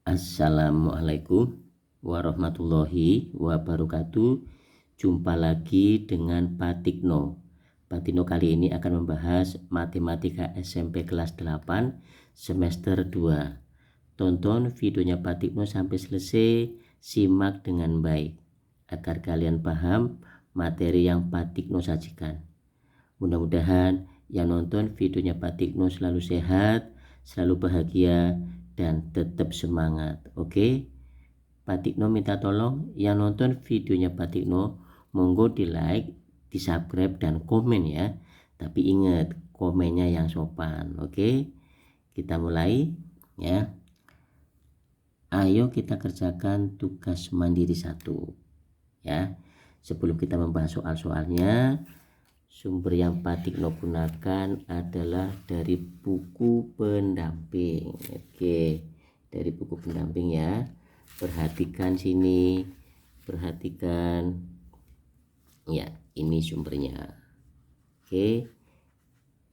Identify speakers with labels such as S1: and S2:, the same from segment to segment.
S1: Assalamualaikum warahmatullahi wabarakatuh. Jumpa lagi dengan Pak Tikno. Pak Tikno kali ini akan membahas Matematika SMP kelas 8 semester 2. Tonton videonya Pak Tikno sampai selesai, simak dengan baik agar kalian paham materi yang Pak Tikno sajikan. Mudah-mudahan yang nonton videonya Pak Tikno selalu sehat, selalu bahagia, dan tetap semangat. Oke, Pak Tikno minta tolong yang nonton videonya Pak Tikno monggo di like, di subscribe, dan komen ya. Tapi ingat, komennya yang sopan. Oke, kita mulai ya. Ayo kita kerjakan tugas mandiri 1 ya. Sebelum kita membahas soal-soalnya, sumber yang Pak Tikno gunakan adalah dari buku pendamping. Oke, dari buku pendamping ya. Perhatikan sini, perhatikan ya, ini sumbernya. Oke,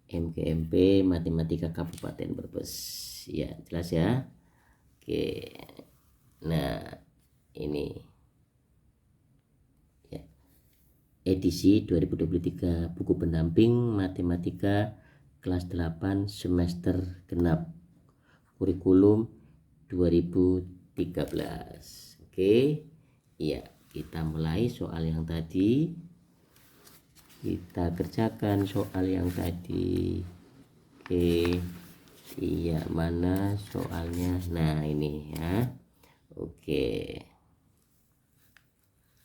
S1: MGMP Matematika Kabupaten Brebes ya, jelas ya. Oke, nah ini ya, edisi 2023 buku pendamping Matematika kelas 8 semester genap kurikulum 2013. Oke, iya, kita mulai soal yang tadi. Kita kerjakan soal yang tadi. Oke, iya, mana soalnya? Nah, ini ya. Oke,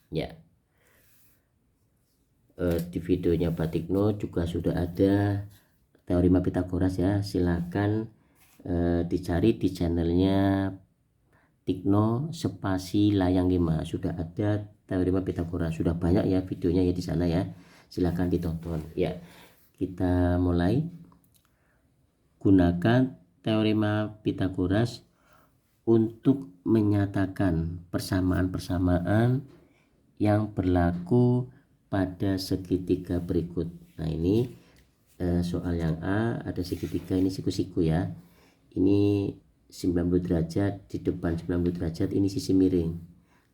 S1: ya. Di videonya Pak Tikno juga sudah ada teorema Pitagoras ya. Silakan dicari di channelnya Tikno spasi layang 5, sudah ada teorema Pitagoras, sudah banyak ya videonya ya di sana ya, silakan ditonton ya. Kita mulai. Gunakan teorema Pitagoras untuk menyatakan persamaan-persamaan yang berlaku pada segitiga berikut. Nah, ini soal yang A, ada segitiga ini siku-siku ya. Ini 90 derajat, di depan 90 derajat ini sisi miring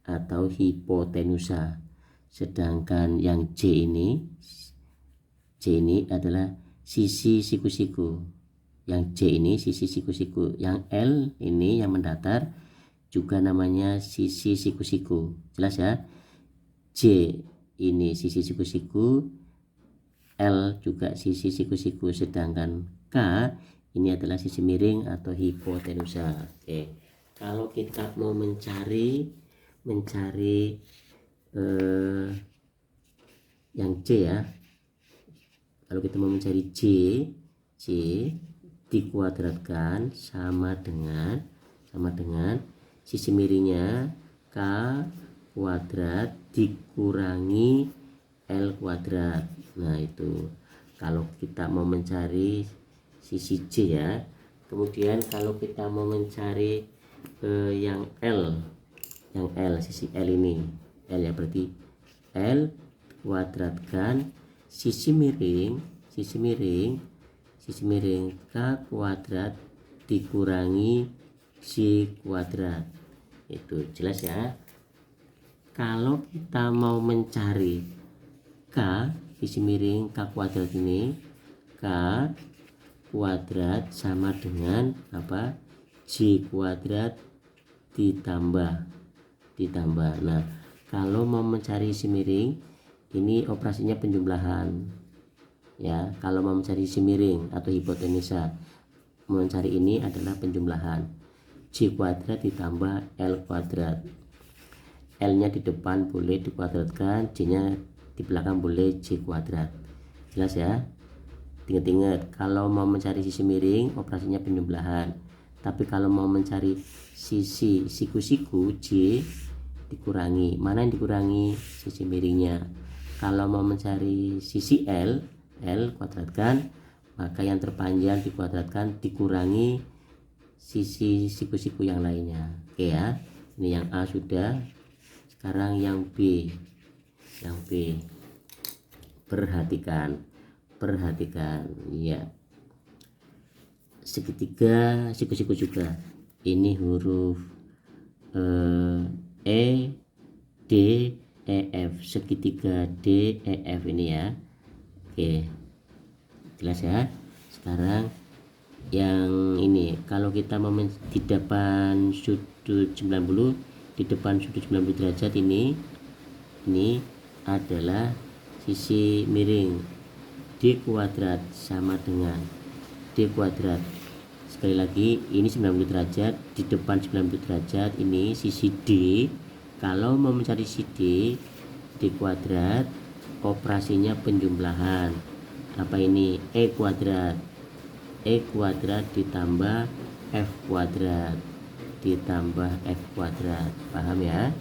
S1: atau hipotenusa. Sedangkan yang J ini adalah sisi siku-siku. Yang J ini sisi siku-siku. Yang L ini yang mendatar juga namanya sisi siku-siku. Jelas ya? J ini sisi siku-siku, L juga sisi siku-siku, sedangkan K ini adalah sisi miring atau hipotenusa. Oke, kalau kita mau mencari yang J ya, kalau kita mau mencari J dikuadratkan sama dengan sisi miringnya K kuadrat dikurangi L kuadrat. Nah, itu kalau kita mau mencari sisi J ya. Kemudian kalau kita mau mencari yang L, sisi L ini, L ya, berarti L kuadratkan sisi miring K kuadrat dikurangi J kuadrat. Itu jelas ya. Kalau kita mau mencari K sisi miring K kuadrat ini, K kuadrat sama dengan apa? J kuadrat ditambah. Nah, kalau mau mencari sisi miring ini operasinya penjumlahan ya. Kalau mau mencari sisi miring atau hipotenusa, mencari ini adalah penjumlahan. J kuadrat ditambah L kuadrat. L nya di depan boleh dikuadratkan, J nya di belakang boleh J kuadrat. Jelas ya? Ingat-ingat, kalau mau mencari sisi miring operasinya penjumlahan, tapi kalau mau mencari sisi siku-siku J dikurangi. Mana yang dikurangi? Sisi miringnya. Kalau mau mencari sisi L kuadratkan, maka yang terpanjang dikuadratkan dikurangi sisi siku-siku yang lainnya. Oke ya, ini yang A sudah. Sekarang yang B. Perhatikan ya. Segitiga siku-siku juga. Ini huruf E D E F, segitiga D E F ini ya. Oke, jelas ya. Sekarang yang ini, kalau kita mau di depan sudut 90, di depan sudut 90 derajat ini adalah sisi miring. D kuadrat sama dengan D kuadrat. Sekali lagi, ini 90 derajat, di depan 90 derajat ini sisi D. Kalau mau mencari sisi D kuadrat, operasinya penjumlahan. Apa ini? E kuadrat ditambah F kuadrat ditambah F kuadrat. Paham ya?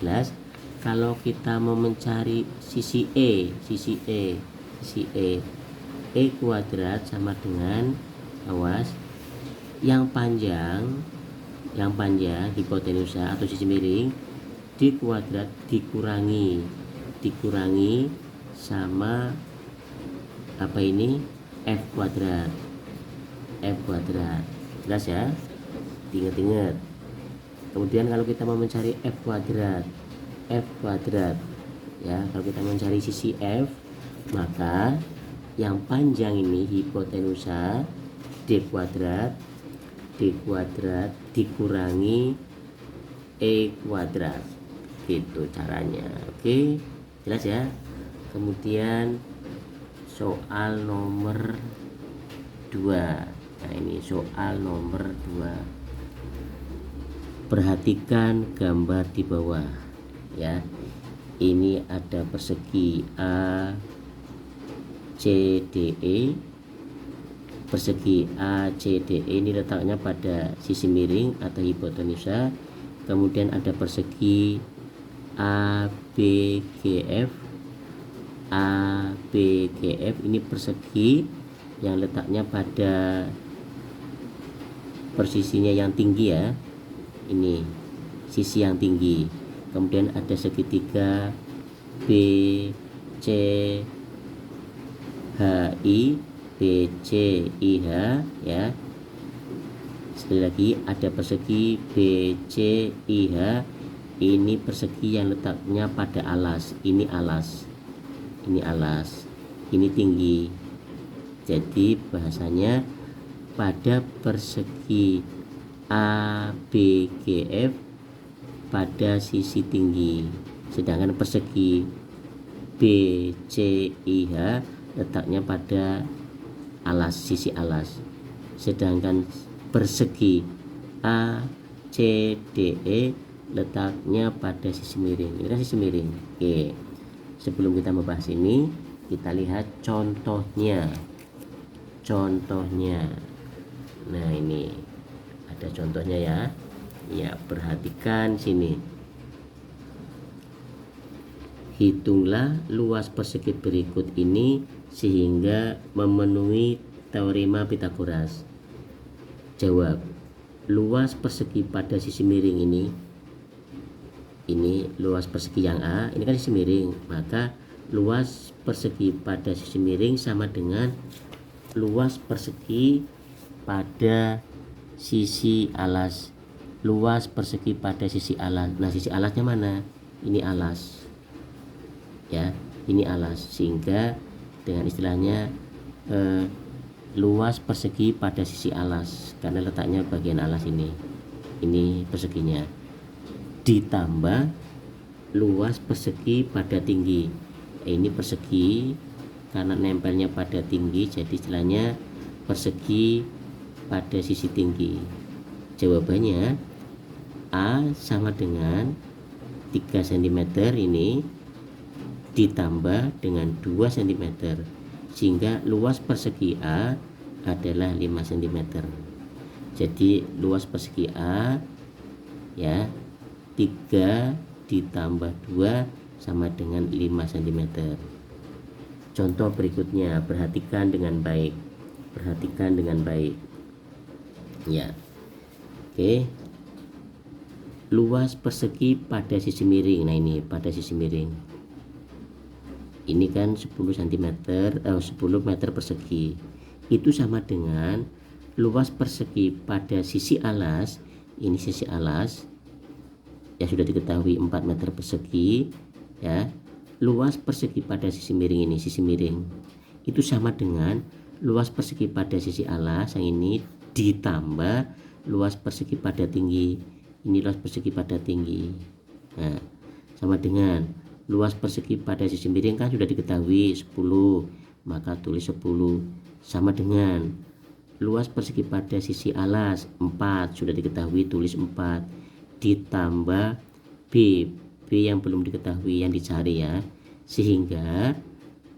S1: Jelas? Kalau kita mau mencari sisi E kuadrat sama dengan, awas, yang panjang hipotenusa atau sisi miring, D kuadrat dikurangi sama apa ini? F kuadrat. Jelas ya? Ingat. Kemudian kalau kita mau mencari F kuadrat ya, kalau kita mencari sisi F, maka yang panjang ini hipotenusa, D kuadrat dikurangi E kuadrat. Gitu caranya. Oke, jelas ya? Kemudian soal nomor 2. Nah, ini soal nomor 2. Perhatikan gambar di bawah ya. Ini ada persegi A C D E. Persegi A C D E ini letaknya pada sisi miring atau hipotenusa. Kemudian ada persegi A B G F. Ini persegi yang letaknya pada persisinya yang tinggi ya. Ini sisi yang tinggi. Kemudian ada segitiga B C H I H ya. Sekali lagi, ada persegi B C I H. Ini persegi yang letaknya pada alas. Ini alas, ini tinggi. Jadi bahasanya pada persegi A B G F pada sisi tinggi, sedangkan persegi B C I H letaknya pada alas, sisi alas. Sedangkan persegi A C D E letaknya pada sisi miring. Ini kan sisi miring. Oke. Sebelum kita membahas ini, kita lihat contohnya. Nah, ini ada contohnya ya. Ya, perhatikan sini. Hitunglah luas persegi berikut ini sehingga memenuhi teorema Pythagoras. Jawab. Luas persegi pada sisi miring ini luas persegi yang A, ini kan sisi miring, maka luas persegi pada sisi miring sama dengan luas persegi pada sisi alas. Luas persegi pada sisi alas. Nah, sisi alasnya mana? Ini alas ya, ini alas. Sehingga dengan istilahnya luas persegi pada sisi alas, karena letaknya bagian alas ini perseginya, ditambah luas persegi pada tinggi. Ini persegi karena nempelnya pada tinggi, jadi istilahnya persegi pada sisi tinggi. Jawabannya A sama dengan 3 cm ini ditambah dengan 2 cm, sehingga luas persegi A adalah 5 cm. Jadi luas persegi A ya, 3 ditambah 2 sama dengan 5 cm. Contoh berikutnya, perhatikan dengan baik ya. Oke, luas persegi pada sisi miring. Nah, ini pada sisi miring ini kan 10 cm 10 meter persegi, itu sama dengan luas persegi pada sisi alas. Ini sisi alas yang sudah diketahui 4 meter persegi ya. Luas persegi pada sisi miring ini, sisi miring itu sama dengan luas persegi pada sisi alas yang ini ditambah luas persegi pada tinggi. Ini luas persegi pada tinggi. Nah, sama dengan luas persegi pada sisi miring kan sudah diketahui 10, maka tulis 10 sama dengan luas persegi pada sisi alas 4, sudah diketahui tulis 4 ditambah B yang belum diketahui yang dicari ya, sehingga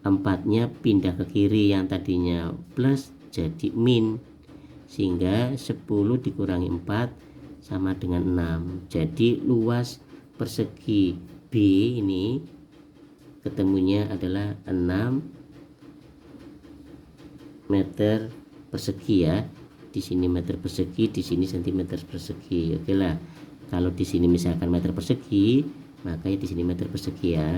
S1: 4-nya pindah ke kiri, yang tadinya plus jadi min, sehingga 10 dikurangi 4 sama dengan 6. Jadi luas persegi B ini ketemunya adalah 6 meter persegi ya. Di sini meter persegi, di sini sentimeter persegi. Oke lah. Kalau di sini misalkan meter persegi, maka di sini meter persegi ya.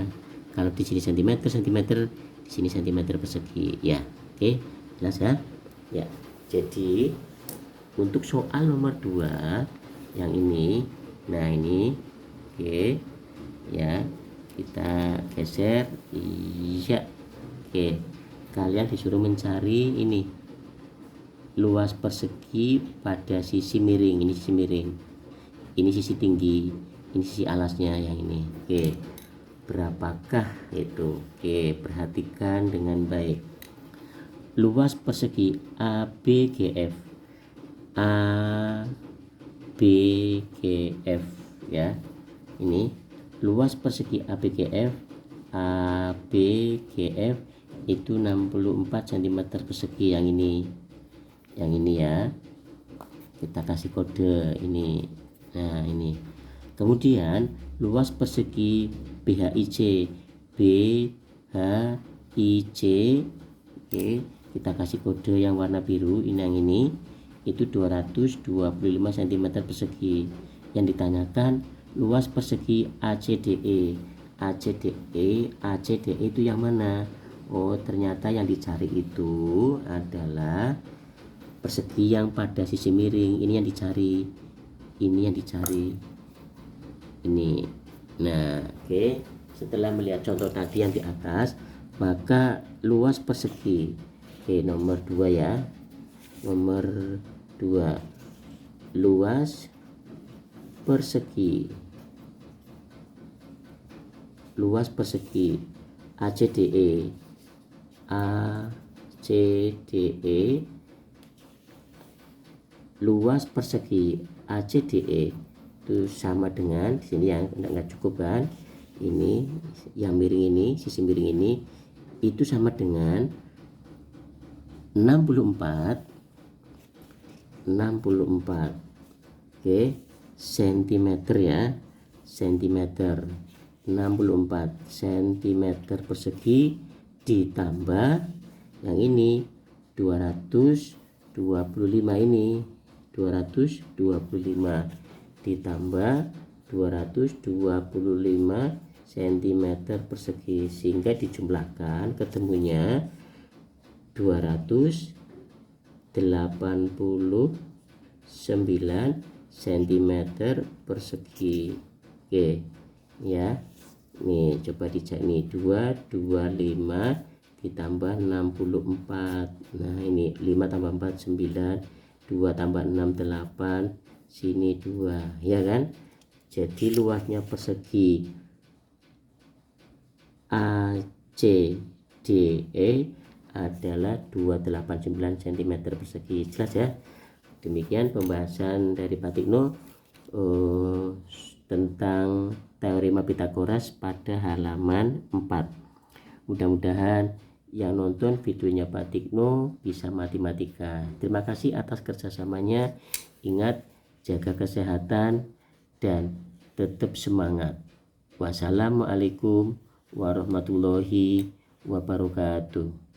S1: Kalau di sini sentimeter, di sini sentimeter persegi ya. Oke, jelas ya? Ya. Jadi untuk soal nomor 2 yang ini, nah ini oke ya, kita geser. Iya. Oke, kalian disuruh mencari ini luas persegi pada sisi miring. Ini sisi miring, ini sisi tinggi, ini sisi alasnya yang ini. Oke, berapakah itu? Oke, perhatikan dengan baik. Luas persegi ABGF ya. Ini luas persegi ABGF itu 64 cm persegi yang ini. Yang ini ya. Kita kasih kode ini. Nah, ini. Kemudian luas persegi BHIC oke, kita kasih kode yang warna biru ini, yang ini itu 225 cm persegi. Yang ditanyakan luas persegi ACDE itu yang mana? Oh, ternyata yang dicari itu adalah persegi yang pada sisi miring. Ini yang dicari, ini. Nah, oke, setelah melihat contoh tadi yang di atas, maka luas persegi, oke, nomor 2 ya, nomor 2, luas persegi ACDE luas persegi ACDE itu sama dengan di sini yang enggak cukup kan, ini yang miring ini, sisi miring ini itu sama dengan 64 oke, sentimeter ya, sentimeter 64 cm persegi ditambah yang ini 225, ini 225 ditambah 225 cm persegi, sehingga dijumlahkan ketemunya 289 cm persegi. Oke ya, nih coba dicek nih, 225 ditambah 64. Nah, ini 5 tambah 4 9, 2 tambah 6 8, sini 2 ya kan. Jadi luasnya persegi ACDE adalah 289 cm persegi. Jelas ya? Demikian pembahasan dari Pak Tikno tentang teorema Pitagoras pada halaman 4. Mudah-mudahan yang nonton videonya Pak Tikno bisa matematika. Terima kasih atas kerjasamanya. Ingat, jaga kesehatan dan tetap semangat. Wassalamualaikum warahmatullahi wabarakatuh.